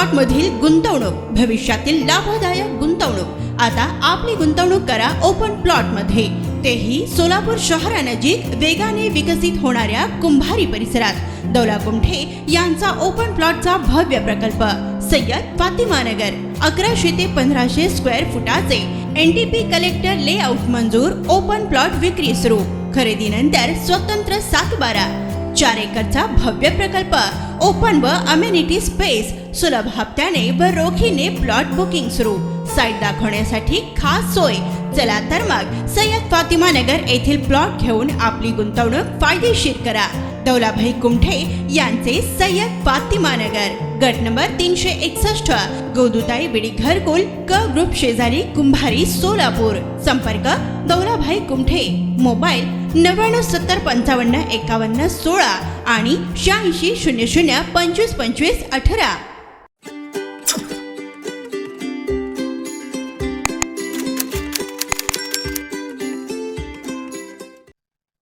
Plot मधील गुंतवणूक, भविष्यातील लाभदायक गुंतवणूक। आता आपली गुंतवणूक करा ओपन प्लॉट मध्ये, तेही सोलापूर शहरानजीक वेगाने विकसित होणाऱ्या कुंभारी परिसरात। दौला कुमठे यांचा ओपन प्लॉटचा भव्य प्रकल्प सय्यद फातिमा नगर 1100 ते 1500 स्क्वेअर फुटाचे NTP कलेक्टर लेआउट मंजूर। ओपन प्लॉट विक्री सुरू, खरेदीनंतर स्वतंत्र 7/12 4 एकरचा भव्य प्रकल्प। ओपन व अमेनिटी स्पेस, सुलभ हप्त्याने व रोखीने प्लॉट बुकिंग सुरू। साइट दाखवण्यासाठी खास सोय। चला तर मग सय्यद फातिमा नगर येथील प्लॉट घेऊन आपली गुंतवणूक फायदेशीर करा। दौलाभाई कुमठे यांचे सय्यद फातिमा नगर, गट नंबर 361, गोदुताई बिडी घरकुल, क ग्रुप शेजारी, कुंभारी, सोलापूर। संपर्क दौलाभाई कुमठे, मोबाईल 99 70 55 51 16 आणि 86 00 25 25 18।